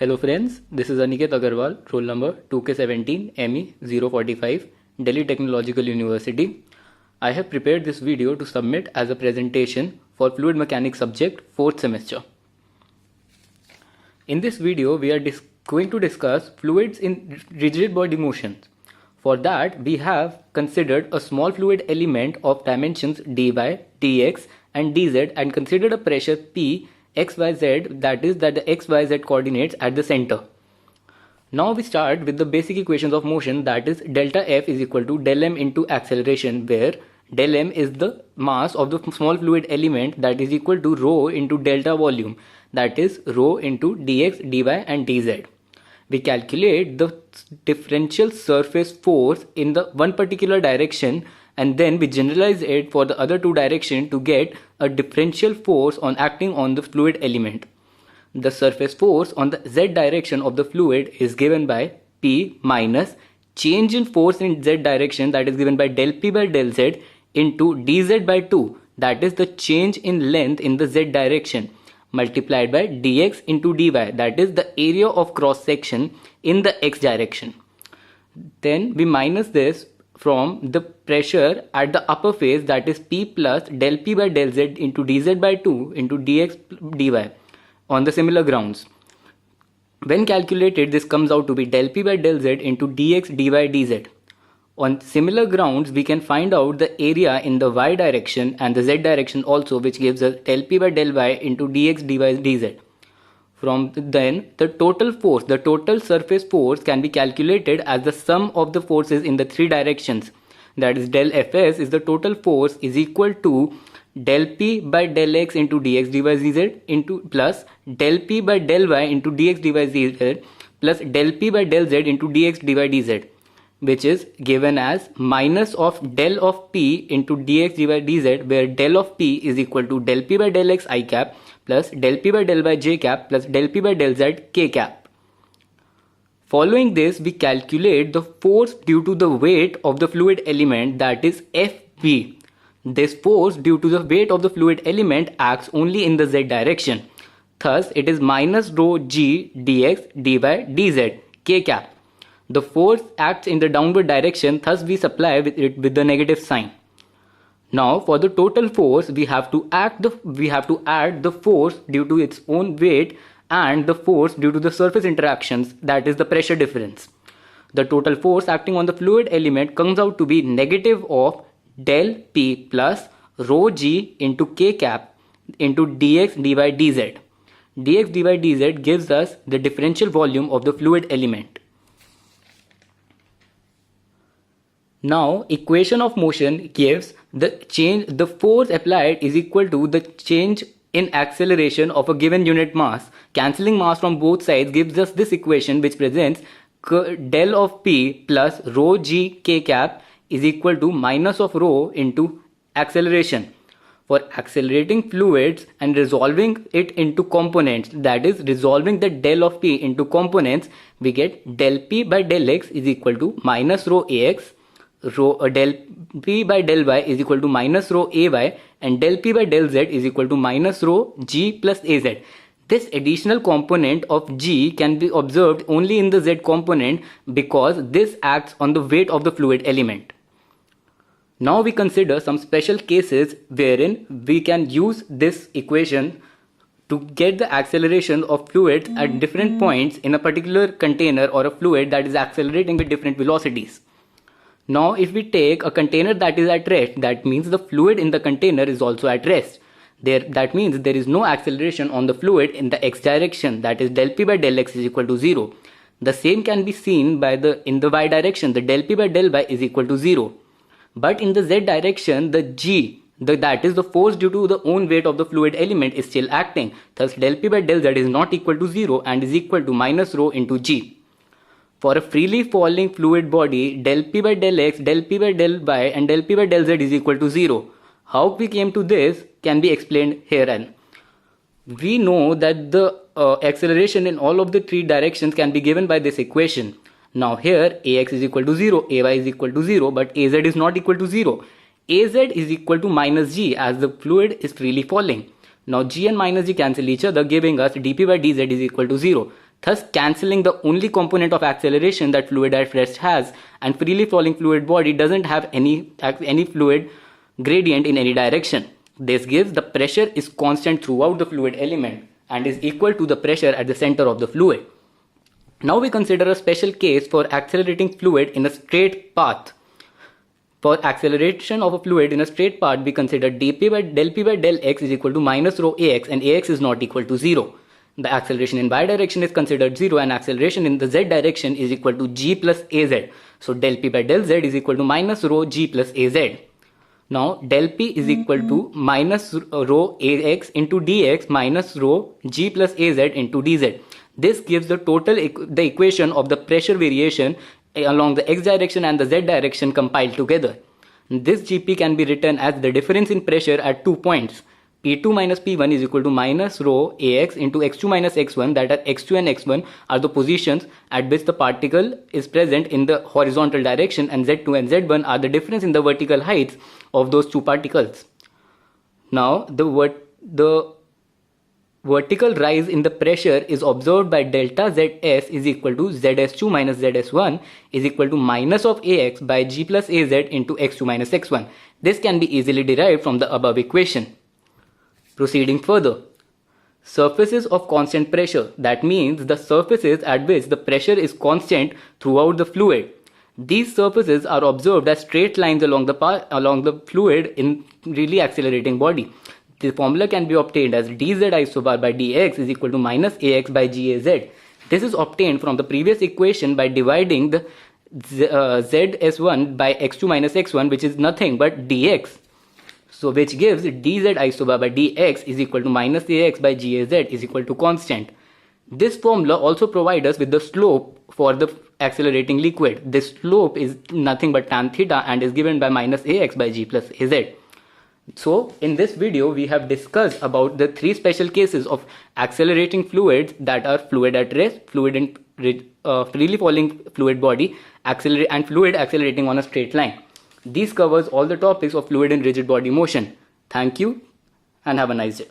Hello friends, this is Aniket Agarwal, roll number 2K17 ME 045, Delhi Technological University. I have prepared this video to submit as a presentation for Fluid Mechanics subject 4th semester. In this video, we are going to discuss fluids in rigid body motions. For that, we have considered a small fluid element of dimensions dy, dx and dz and considered a pressure P xyz, that is that the xyz coordinates at the center. Now we start with the basic equations of motion, that is delta F is equal to del m into acceleration, where del m is the mass of the small fluid element, that is equal to rho into delta volume, that is rho into dx, dy and dz. We calculate the differential surface force in the one particular direction and then we generalize it for the other two directions to get a differential force on acting on the fluid element. The surface force on the z direction of the fluid is given by P minus change in force in z direction, that is given by del P by del z, into dz by 2, that is the change in length in the z direction, multiplied by dx into dy, that is the area of cross section in the x direction. Then we minus this from the pressure at the upper face, that is P plus del P by del Z into dz by 2 into dx dy on the similar grounds. When calculated, this comes out to be del P by del Z into dx dy dz. On similar grounds, we can find out the area in the y direction and the z direction also, which gives us del P by del y into dx dy dz. From then, the total force, the total surface force can be calculated as the sum of the forces in the three directions. That is del Fs is the total force is equal to del P by del x into dx dy dz into plus del P by del y into dx dy dz plus del P by del z into dx dy dz, which is given as minus of del of P into dx dy dz, where del of P is equal to del P by del x I cap plus del P by del y j cap plus del P by del z k cap. Following this, we calculate the force due to the weight of the fluid element, that is Fb. This force due to the weight of the fluid element acts only in the z direction. Thus, it is minus rho g dx dy dz k cap. The force acts in the downward direction, thus we supply with it with the negative sign. Now for the total force, we have to add the force due to its own weight and the force due to the surface interactions, that is the pressure difference. The total force acting on the fluid element comes out to be negative of del P plus rho g into k cap into dx dy dz. Dx dy dz gives us the differential volume of the fluid element. Now, equation of motion gives the force applied is equal to the change in acceleration of a given unit mass. Cancelling mass from both sides gives us this equation, which presents del of P plus rho g k cap is equal to minus of rho into acceleration. For accelerating fluids and resolving it into components, that is resolving the del of P into components, we get del P by del x is equal to minus rho ax, del P by del y is equal to minus rho ay, and del P by del z is equal to minus rho g plus az. This additional component of g can be observed only in the z component because this acts on the weight of the fluid element. Now we consider some special cases wherein we can use this equation to get the acceleration of fluids at different points in a particular container or a fluid that is accelerating with different velocities. Now if we take a container that is at rest, that means the fluid in the container is also at rest. That means there is no acceleration on the fluid in the x direction, that is del P by del x is equal to 0. The same can be seen in the y direction, the del P by del y is equal to 0. But in the z direction, the g, that is the force due to the own weight of the fluid element, is still acting. Thus del P by del z is not equal to 0 and is equal to minus rho into g. For a freely falling fluid body, del P by del x, del P by del y and del P by del z is equal to 0. How we came to this can be explained herein. We know that the acceleration in all of the three directions can be given by this equation. Now here ax is equal to 0, ay is equal to 0, but az is not equal to 0. Az is equal to minus g as the fluid is freely falling. Now g and minus g cancel each other, giving us dp by dz is equal to 0. thus cancelling the only component of acceleration that fluid at rest has, and freely falling fluid body doesn't have any fluid gradient in any direction. This gives the pressure is constant throughout the fluid element and is equal to the pressure at the center of the fluid. Now we consider a special case for accelerating fluid in a straight path. For acceleration of a fluid in a straight path, we consider del P by del x is equal to minus rho ax, and ax is not equal to 0. The acceleration in y direction is considered 0, and acceleration in the z direction is equal to g plus az. So del P by del z is equal to minus rho g plus az. Now del P is equal to minus rho ax into dx minus rho g plus az into dz. This gives the equation of the pressure variation along the x direction and the z direction compiled together. This Gp can be written as the difference in pressure at 2 points. P2 minus P1 is equal to minus rho ax into x2 minus x1, that are x2 and x1 are the positions at which the particle is present in the horizontal direction, and z2 and z1 are the difference in the vertical heights of those two particles. Now the vertical rise in the pressure is observed by delta Zs is equal to Zs2 minus Zs1 is equal to minus of ax by g plus az into x2 minus x1. This can be easily derived from the above equation. Proceeding further, surfaces of constant pressure, that means the surfaces at which the pressure is constant throughout the fluid. These surfaces are observed as straight lines along the fluid in really accelerating body. The formula can be obtained as dz isobar by dx is equal to minus ax by gaz. This is obtained from the previous equation by dividing the zs1 by x2 minus x1, which is nothing but dx. So which gives dz isobar by dx is equal to minus ax by gaz is equal to constant. This formula also provides us with the slope for the accelerating liquid. This slope is nothing but tan theta and is given by minus ax by g plus az. So in this video we have discussed about the three special cases of accelerating fluids, that are fluid at rest, fluid in freely falling fluid body, and fluid accelerating on a straight line. These covers all the topics of fluid in rigid body motion. Thank you and have a nice day.